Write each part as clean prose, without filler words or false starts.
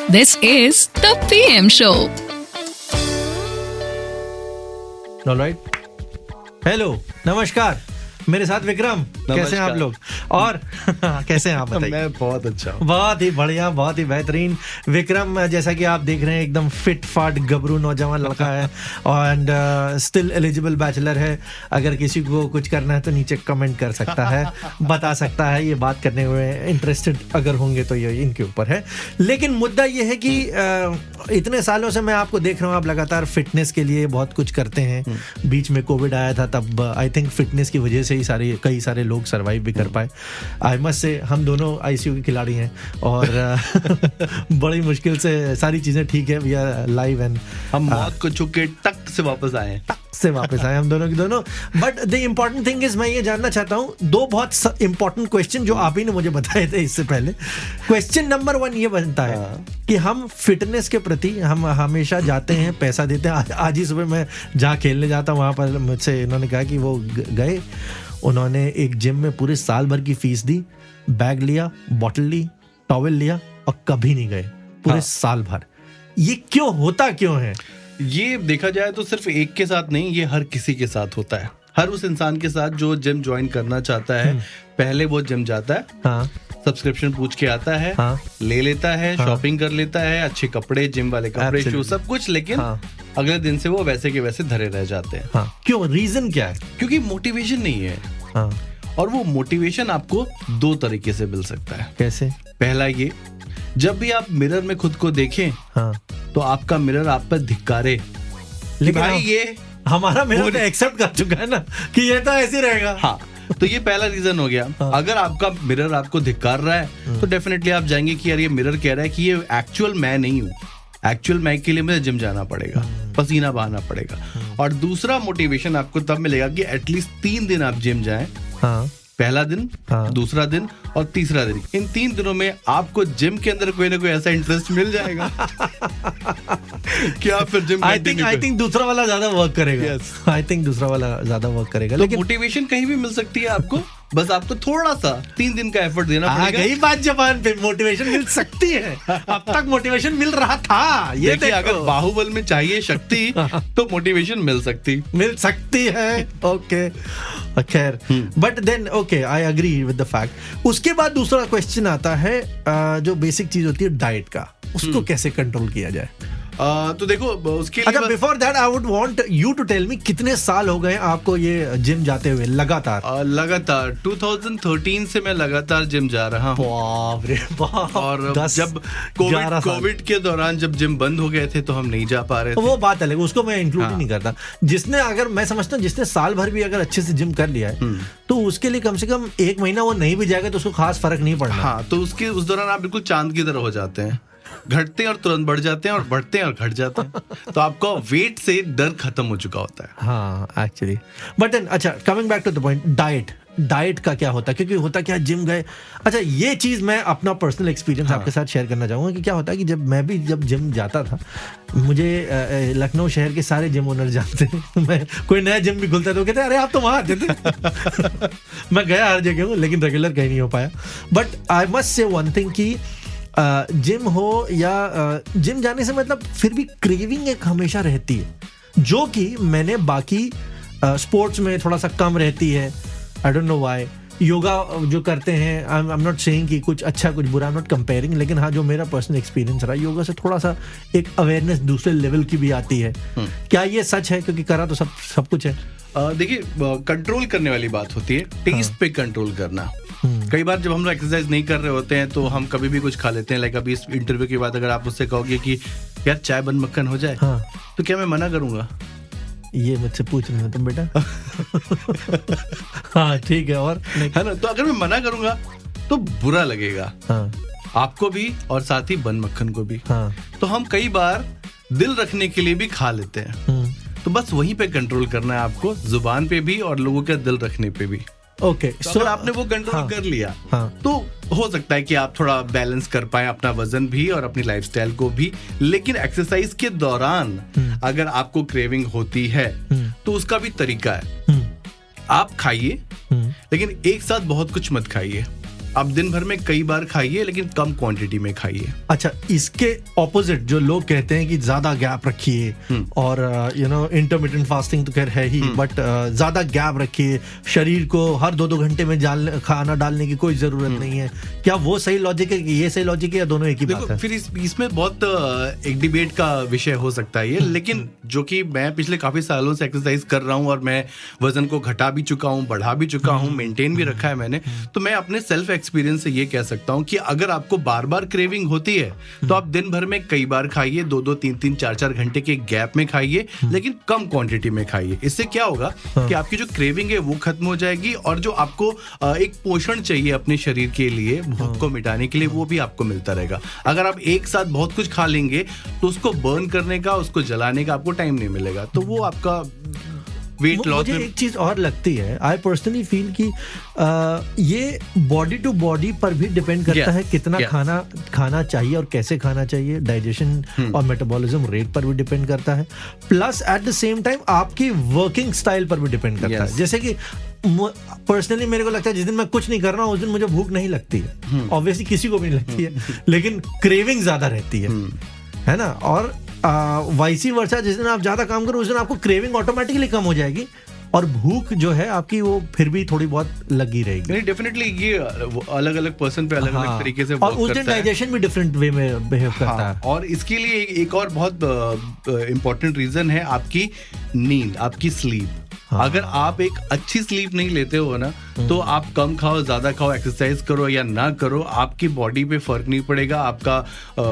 This is the PM Show. All right. Hello, नमस्कार, मेरे साथ विक्रम। कैसे हैं आप लोग? और कैसे हैं आप बताइए? मैं बहुत अच्छा हूँ। बहुत ही बढ़िया, बहुत ही बेहतरीन। विक्रम जैसा कि आप देख रहे हैं एकदम फिट फाट गबरू नौजवान लड़का है एंड स्टिल एलिजिबल बैचलर है। अगर किसी को कुछ करना है तो नीचे कमेंट कर सकता है, बता सकता है। ये बात करने में इंटरेस्टेड अगर होंगे तो ये इनके ऊपर है। लेकिन मुद्दा ये है कि इतने सालों से मैं आपको देख रहा हूँ, आप लगातार फिटनेस के लिए बहुत कुछ करते हैं। बीच में कोविड आया था, तब आई थिंक फिटनेस की वजह से ही कई सारे लोग सर्वाइव भी कर पाए। आई मस्ट से हम दोनों आईसीयू के खिलाड़ी हैं और बड़ी मुश्किल से सारी चीजें ठीक है। वी आर लाइव एंड हम मौत को छू के टक से वापस आए हम दोनों की दोनों। But the important thing is, मैं ये जानना चाहता हूँ दो बहुत इम्पोर्टेंट क्वेश्चन जो आप ही ने मुझे बताए थे इससे पहले। क्वेश्चन नंबर 1 ये बनता है कि हम फिटनेस के प्रति हम हमेशा जाते हैं, पैसा देते हैं। आज ही सुबह मैं जहाँ खेलने जाता हूँ वहाँ पर मुझसे इन्होंने कहा कि वो गए, उन्होंने एक जिम में पूरे साल भर की फीस दी, बैग लिया, बॉटल ली, टॉवेल लिया और कभी नहीं गए पूरे साल भर। ये क्यों होता क्यों है? ये देखा जाए तो सिर्फ एक के साथ नहीं, ये हर किसी के साथ होता है। हर उस इंसान के साथ जो जिम ज्वाइन करना चाहता है, पहले वो जिम जाता है, सब्सक्रिप्शन पूछ के आता है, ले लेता है, शॉपिंग कर लेता है, अच्छे कपड़े, जिम वाले कपड़े, शूज, सब कुछ, लेकिन अगले दिन से वो वैसे के वैसे धरे रह जाते हैं। क्यों? रीजन क्या है? क्योंकि मोटिवेशन नहीं है। और वो मोटिवेशन आपको 2 तरीके से मिल सकता है। कैसे? पहला ये, जब भी आप मिरर में खुद को देखें तो आपका मिरर आप पर धिक्कारे, लेकिन भाई ये हमारा मिरर तो एक्सेप्ट कर चुका है ना कि ये तो ऐसे रहेगा। हाँ, तो ये पहला रीजन हो गया। अगर आपका मिरर आपको धिक्कार रहा है तो डेफिनेटली आप जाएंगे कि यार ये मिरर कह रहा है कि ये एक्चुअल मैं नहीं हूँ। एक्चुअल मैं के लिए मुझे जिम जाना पड़ेगा, पसीना बहाना पड़ेगा। और दूसरा मोटिवेशन आपको तब मिलेगा कि एटलीस्ट 3 दिन आप जिम जाएं। पहला दिन, दूसरा दिन और तीसरा दिन। इन 3 दिनों में आपको जिम के अंदर कोई ना कोई ऐसा इंटरेस्ट मिल जाएगा कि आप फिर जिम आई थिंक दूसरा वाला ज्यादा वर्क करेगा। आई थिंक दूसरा वाला ज्यादा वर्क करेगा। लेकिन मोटिवेशन कहीं भी मिल सकती है आपको, बस आपको थोड़ा सा 3 दिन का एफर्ट देना पड़ेगा। यही बात जबान पे, मोटिवेशन मिल सकती है। अब तक मोटिवेशन मिल रहा था। ये देखिए, अगर बाहुबल में चाहिए शक्ति तो मोटिवेशन मिल सकती है। ओके, खैर, but then okay, I agree with the fact. उसके बाद दूसरा क्वेश्चन आता है जो बेसिक चीज होती है डाइट का, उसको कैसे कंट्रोल किया जाए? तो देखो, उसके लिए अच्छा, before that I would want you to tell me, कितने साल हो गए आपको ये जिम जाते हुए लगातार? 2013 से मैं लगातार जिम जा रहा हूँ। बाप रे बाप। और जब कोविड के दौरान जब जिम बंद हो गए थे तो हम नहीं जा पा रहे थे। वो बात अलग, उसको मैं इंक्लूड ही नहीं करता। जिसने, अगर मैं समझता हूँ जिसने साल भर भी अगर अच्छे से जिम कर लिया है तो उसके लिए कम से कम 1 महीना वो नहीं भी जाएगा तो उसको खास फर्क नहीं पड़ना। हाँ, तो उस दौरान आप बिल्कुल चांद की तरह हो जाते हैं, घटते हैं और तुरंत बढ़ जाते हैं और बढ़ते हैं और घट जाते हैं। तो आपका वेट से डर खत्म हो चुका होता है। हाँ, एक्चुअली। बट देन, अच्छा, coming back to the point, diet का क्या होता है? क्योंकि होता क्या, जिम गए। अच्छा, ये चीज मैं अपना पर्सनल एक्सपीरियंस आपके साथ शेयर करना चाहूंगा कि क्या होता है कि जब जिम जाता था, मुझे लखनऊ शहर के सारे जिम ओनर जानते हैं। मैं कोई नया जिम भी खुलता तो कहते अरे आप तो वहां आते थे। मैं गया हर जगह हूँ, लेकिन रेगुलर कहीं नहीं हो पाया। But I must say one thing कि जिम हो या जिम जाने से मतलब फिर भी क्रेविंग एक हमेशा रहती है, जो कि मैंने बाकी स्पोर्ट्स में थोड़ा सा कम रहती है। I don't know why. Yoga जो करते हैं, आई एम नॉट सेइंग कि कुछ अच्छा कुछ बुरा, आई एम नॉट कंपेयरिंग, लेकिन हाँ, जो मेरा पर्सनल एक्सपीरियंस रहा, योगा से थोड़ा सा एक अवेयरनेस दूसरे लेवल की भी आती है। क्या ये सच है? क्योंकि करा तो सब कुछ है। देखिए, कंट्रोल करने वाली बात होती है, टेस्ट पे कंट्रोल करना। कई बार जब हम लोग एक्सरसाइज नहीं कर रहे होते हैं तो हम कभी भी कुछ खा लेते हैं। लाइक अभी इस इंटरव्यू के बाद अगर आप उससे कहोगे कि यार चाय बन मक्खन हो जाए, तो क्या मैं मना करूंगा? ये मुझसे पूछ रहे हो तुम बेटा? हाँ, ठीक है। और है ना, तो अगर मैं मना करूंगा तो बुरा लगेगा आपको भी और साथ ही बन मक्खन को भी। तो हम कई बार दिल रखने के लिए भी खा लेते हैं। तो बस वहीं पे कंट्रोल करना है आपको, जुबान पे भी और लोगों के दिल रखने पे भी। ओके, तो अगर आपने वो कंट्रोल कर लिया तो हो सकता है कि आप थोड़ा बैलेंस कर पाए अपना वजन भी और अपनी लाइफस्टाइल को भी। लेकिन एक्सरसाइज के दौरान अगर आपको क्रेविंग होती है तो उसका भी तरीका है। आप खाइए, लेकिन एक साथ बहुत कुछ मत खाइए। आप दिन भर में कई बार खाइए, लेकिन कम क्वांटिटी में खाइए। अच्छा, इसके ऑपोजिट जो लोग कहते हैं कि ज्यादा गैप रखिए, और इंटरमिटेंट फास्टिंग तो खैर है ही, बट ज्यादा गैप रखिए, शरीर को हर 2-2 घंटे में खाना डालने की कोई जरूरत नहीं है, क्या वो सही लॉजिक है कि ये सही लॉजिक है, या दोनों एक ही बात है? फिर इसमें बहुत एक डिबेट का विषय हो सकता है ये, लेकिन जो कि मैं पिछले काफी सालों से एक्सरसाइज कर रहा हूँ और मैं वजन को घटा भी चुका हूँ, बढ़ा भी चुका हूँ, मेंटेन भी रखा है मैंने, तो मैं अपने सेल्फ एक्सपीरियंस से ये कह सकता हूँ कि अगर आपको बार बार क्रेविंग होती है तो आप दिन भर में कई बार खाइए, 2-2, 3-3, 4-4 घंटे के गैप में खाइए, लेकिन कम क्वांटिटी में खाइए। इससे क्या होगा कि आपकी जो क्रेविंग है वो खत्म हो जाएगी, और जो आपको एक पोषण चाहिए अपने शरीर के लिए, भूख को मिटाने के लिए, वो भी आपको मिलता रहेगा। अगर आप एक साथ बहुत कुछ खा लेंगे तो उसको बर्न करने का, उसको जलाने का आपको टाइम नहीं मिलेगा, तो वो आपका वेट लॉस। मुझे एक चीज और लगती है, आई पर्सनली फील कि ये बॉडी टू बॉडी पर भी डिपेंड करता है, कितना खाना चाहिए और कैसे खाना चाहिए, डाइजेशन और मेटाबॉलिज्म रेट पर भी डिपेंड करता है, plus at the same time आपकी वर्किंग स्टाइल पर भी डिपेंड करता है। जैसे कि पर्सनली मेरे को लगता है जिस दिन मैं कुछ नहीं कर रहा हूँ उस दिन मुझे भूख नहीं लगती है, ऑब्वियसली किसी को भी नहीं लगती है, लेकिन क्रेविंग ज्यादा रहती है ना। और वाइसी वर्सा, जिस दिन आप ज्यादा काम करो उस दिन आपको क्रेविंग ऑटोमेटिकली कम हो जाएगी, और भूख जो है आपकी वो फिर भी थोड़ी बहुत लगी रहेगी। नहीं, डेफिनेटली ये अलग अलग पर्सन पे अलग अलग तरीके से वर्क करता है, और उस दिन डाइजेशन भी डिफरेंट वे में बिहेव करता है। और इसके लिए एक और बहुत इंपॉर्टेंट रीजन है आपकी नींद, आपकी स्लीप। अगर आप एक अच्छी स्लीप नहीं लेते हो ना, तो आप कम खाओ, ज्यादा खाओ, एक्सरसाइज करो या ना करो, आपकी बॉडी पे फर्क नहीं पड़ेगा, आपका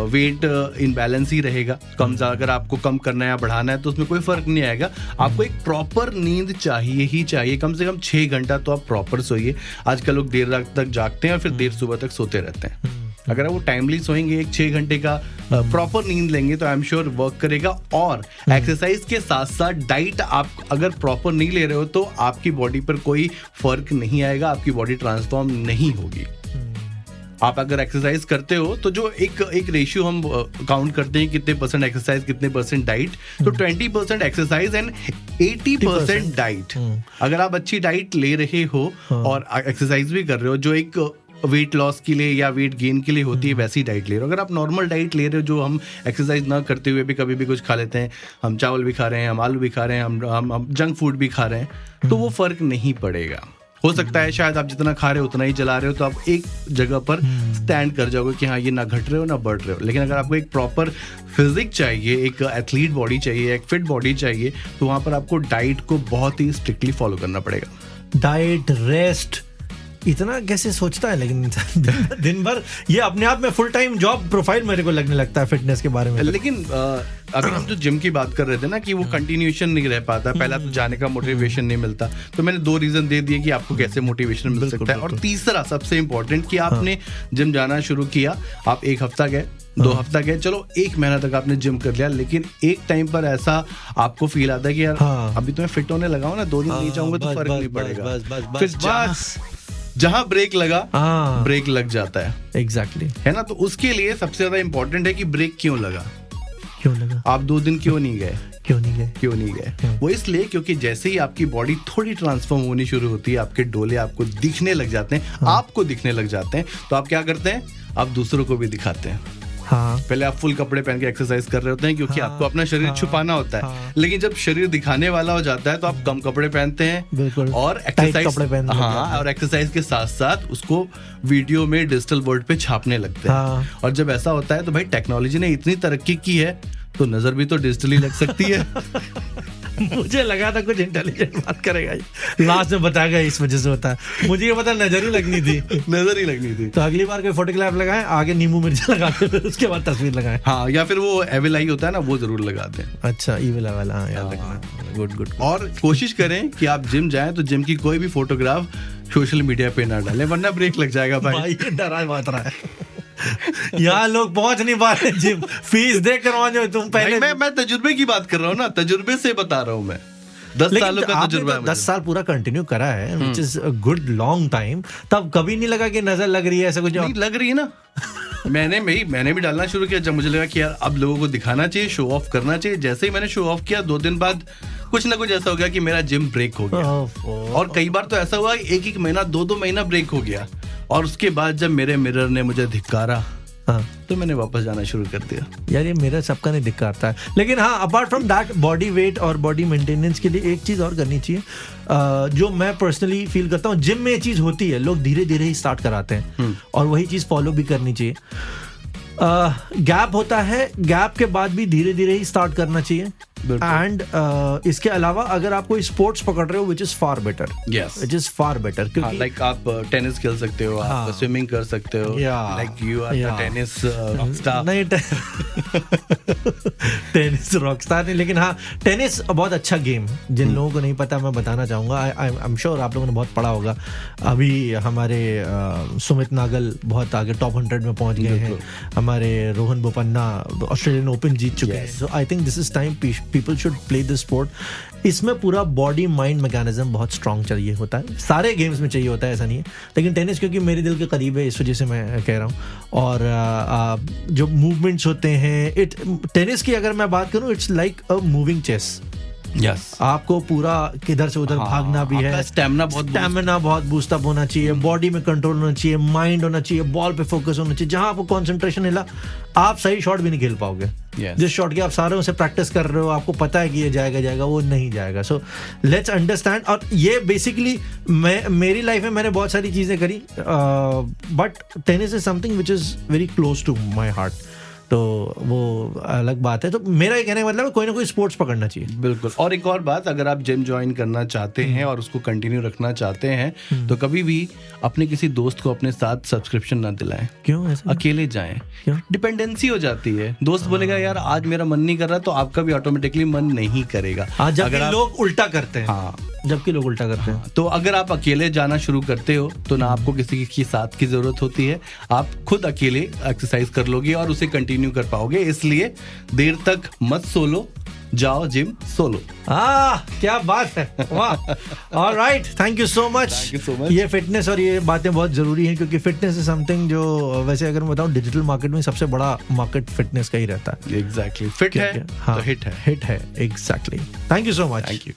वेट इनबैलेंस ही रहेगा। अगर आपको कम करना है या बढ़ाना है तो उसमें कोई फर्क नहीं आएगा। आपको एक प्रॉपर नींद चाहिए ही चाहिए, कम से कम 6 घंटा तो आप प्रॉपर सोइए। आजकल लोग देर रात तक जागते हैं और फिर देर सुबह तक सोते रहते हैं। अगर वो टाइमली सोएंगे, एक 6 घंटे का प्रॉपर नींद लेंगे, तो आई एम श्योर वर्क करेगा। और एक्सरसाइज के साथ साथ डाइट आप अगर प्रॉपर नहीं ले रहे हो तो आपकी बॉडी पर कोई फर्क नहीं आएगा, आपकी बॉडी ट्रांसफॉर्म नहीं होगी। आप अगर एक्सरसाइज करते हो तो जो एक रेशियो हम काउंट करते हैं, कितने परसेंट एक्सरसाइज, कितने परसेंट डाइट, तो 20% एक्सरसाइज एंड 80% डाइट। अगर आप अच्छी डाइट ले रहे हो और एक्सरसाइज भी कर रहे हो, जो एक वेट लॉस के लिए या वेट गेन के लिए होती है, वैसी डाइट ले रहे हो। अगर आप नॉर्मल डाइट ले रहे हो, जो हम एक्सरसाइज ना करते हुए भी कभी भी कुछ खा लेते हैं, हम चावल भी खा रहे हैं, हम आलू भी खा रहे हैं, हम जंक फूड भी खा रहे हैं, तो वो फर्क नहीं पड़ेगा। हो सकता है शायद आप जितना खा रहे हो उतना ही चला रहे हो, तो आप एक जगह पर स्टैंड कर जाओगे कि हाँ ये ना घट रहे हो ना बढ़ रहे हो। लेकिन अगर आपको एक प्रॉपर फिजिक चाहिए, एक एथलीट बॉडी चाहिए, एक फिट बॉडी चाहिए, तो वहां पर आपको डाइट को बहुत ही स्ट्रिक्टली फॉलो करना पड़ेगा। डाइट, रेस्ट, इतना कैसे सोचता है लेकिन दिन भर ये अपने आप में फुल टाइम जॉब प्रोफाइल मेरे को लगने लगता है फिटनेस के बारे में। लेकिन अभी हम जो जिम की बात कर रहे थे ना कि वो कंटिन्यूएशन नहीं रह पाता, पहला तो जाने का मोटिवेशन नहीं मिलता, तो मैंने 2 रीजन दे दिए कि आपको कैसे मोटिवेशन मिल सकता है। और तीसरा सबसे इंपॉर्टेंट कि आपने जिम जाना शुरू किया, आप 1 हफ्ता गए, 2 हफ्ता गए, चलो 1 महीना तक आपने जिम कर लिया, लेकिन एक टाइम पर ऐसा आपको फील आता है कि यार अभी तो मैं फिट होने लगा हूं ना, 2 दिन नहीं जाऊंगा तो फर्क नहीं पड़ेगा। फिर जहां ब्रेक लगा, ब्रेक लग जाता है। एग्जैक्टली, है ना। तो उसके लिए सबसे ज्यादा इंपॉर्टेंट है कि ब्रेक क्यों लगा, आप 2 दिन क्यों नहीं गए। वो इसलिए क्योंकि जैसे ही आपकी बॉडी थोड़ी ट्रांसफॉर्म होनी शुरू होती है, आपके डोले आपको दिखने लग जाते हैं, आपको दिखने लग जाते हैं, तो आप क्या करते हैं, आप दूसरों को भी दिखाते हैं। पहले आप फुल कपड़े पहन के एक्सरसाइज कर रहे होते हैं क्योंकि आपको अपना शरीर छुपाना होता है, लेकिन जब शरीर दिखाने वाला हो जाता है तो आप कम कपड़े पहनते हैं और एक्सरसाइज के साथ साथ उसको वीडियो में डिजिटल बोर्ड पे छापने लगते हैं। और जब ऐसा होता है तो भाई टेक्नोलॉजी ने इतनी तरक्की की है तो नजर भी तो डिजिटली लग सकती है। मुझे लगा था कुछ इंटेलिजेंट बात करेगा, लास्ट में बताएगा इस वजह से होता है। मुझे ये पता नजर ही लगनी थी तो अगली बार कोई फोटोग्राफ लगाएं, आगे नींबू मिर्च लगा के उसके बाद तस्वीर लगाएं। हाँ, या फिर वो एविल आई होता है ना, वो जरूर लगाते हैं। अच्छा, ईविल आई वाला, याद रखना। गुड। और कोशिश करें कि आप जिम जाएं तो जिम की कोई भी फोटोग्राफ सोशल मीडिया पे ना डालें, वरना ब्रेक लग जाएगा भाई। डरा बात रहा है यहाँ लोग पहुंच नहीं पा रहे जिम, फीस दे कर तुम पहले। मैं तजुर्बे की बात कर रहा हूँ ना, तजुर्बे से बता रहा हूँ मैं। 10 सालों का तजुर्बा है। 10 साल पूरा कंटिन्यू करा है, which is a good long time. तब कभी नहीं लगा कि नजर लग रही है, ऐसा कुछ नहीं लग रही है ना। मैंने भी डालना शुरू किया जब मुझे लगा कि यार अब लोगों को दिखाना चाहिए, शो ऑफ करना चाहिए। जैसे ही मैंने शो ऑफ किया, 2 दिन बाद कुछ ना कुछ ऐसा हो गया कि मेरा जिम ब्रेक हो गया। और कई बार तो ऐसा हुआ 1-1 महीना, 2-2 महीना ब्रेक हो गया। और उसके बाद जब मेरे मिरर ने मुझे धिक्कारा हाँ तो मैंने वापस जाना शुरू कर दिया। यार ये मेरा सबका नहीं दिक्कत है, लेकिन हाँ apart from that body weight और बॉडी मेंटेनेंस के लिए एक चीज और करनी चाहिए, जो मैं पर्सनली फील करता हूँ, जिम में ये चीज होती है, लोग धीरे धीरे ही स्टार्ट कराते हैं और वही चीज फॉलो भी करनी चाहिए। गैप होता है, गैप के बाद भी धीरे धीरे ही स्टार्ट करना चाहिए। एंड इसके अलावा अगर आप कोई स्पोर्ट्स पकड़ रहे हो which is far better, which is far better, क्योंकि लाइक आप टेनिस खेल सकते हो, आप स्विमिंग कर सकते हो, like you are the tennis rockstar. नहीं टेनिस रॉकस्टार नहीं, लेकिन हाँ टेनिस बहुत अच्छा गेम, जिन लोगों को नहीं पता मैं बताना चाहूंगा। आई एम श्योर आप लोगों ने बहुत पढ़ा होगा। अभी हमारे सुमित नागल बहुत आगे टॉप 100 में पहुंच गए हैं, हमारे रोहन बोपन्ना ऑस्ट्रेलियन ओपन जीत चुके हैं। So I think this is time people should play this sport. इसमें पूरा बॉडी माइंड मैकेनिज्म बहुत स्ट्रांग चाहिए होता है, सारे गेम्स में चाहिए होता है, ऐसा नहीं है, लेकिन टेनिस क्योंकि मेरे दिल के करीब है इस वजह से मैं कह रहा हूँ। और जो मूवमेंट्स होते हैं, टेनिस की अगर मैं बात करूँ, it's like a moving chase. Yes. आपको पूरा किधर से उधर भागना भी है, स्टैमिना बहुत बूस्ट अप होना चाहिए, बॉडी में कंट्रोल होना चाहिए, माइंड होना चाहिए, बॉल पे फोकस होना चाहिए। जहां आपको कंसंट्रेशन हिला, आप सही शॉट भी नहीं खेल पाओगे। जिस शॉट की आप सारों से प्रैक्टिस कर रहे हो, आपको पता है कि ये जाएगा, वो नहीं जाएगा। So let's understand. और ये बेसिकली मेरी लाइफ में मैंने बहुत सारी चीजें करी, but tennis is something which is very close to my heart, तो वो अलग बात है। तो मेरा ये कहने का मतलब है कोई ना कोई स्पोर्ट्स पकड़ना चाहिए। बिल्कुल। और एक और बात, अगर आप जिम ज्वाइन करना चाहते हैं और उसको कंटिन्यू रखना चाहते हैं तो कभी भी अपने किसी दोस्त को अपने साथ सब्सक्रिप्शन ना दिलाएं। क्यों ऐसा? अकेले जाएं, क्यों? डिपेंडेंसी हो जाती है। दोस्त बोलेगा यार आज मेरा मन नहीं कर रहा, तो आपका भी ऑटोमेटिकली मन नहीं करेगा। जबकि लोग उल्टा करते हैं। जबकि लोग उल्टा करते हैं। तो अगर आप अकेले जाना शुरू करते हो तो ना आपको किसी की साथ की जरूरत होती है, आप खुद अकेले एक्सरसाइज कर लोगे और उसे कंटिन्यू कर पाओगे। इसलिए देर तक मत सोलो, जाओ जिम सोलो। क्या बात है, वाह। Alright, thank you so much. ये फिटनेस और ये बातें बहुत जरूरी हैं, क्योंकि फिटनेस इज समथिंग जो वैसे अगर मैं बताऊं डिजिटल मार्केट में सबसे बड़ा मार्केट फिटनेस का ही रहता है। एग्जैक्टली। फिट है तो हिट है। Exactly. Thank you so much. Thank you.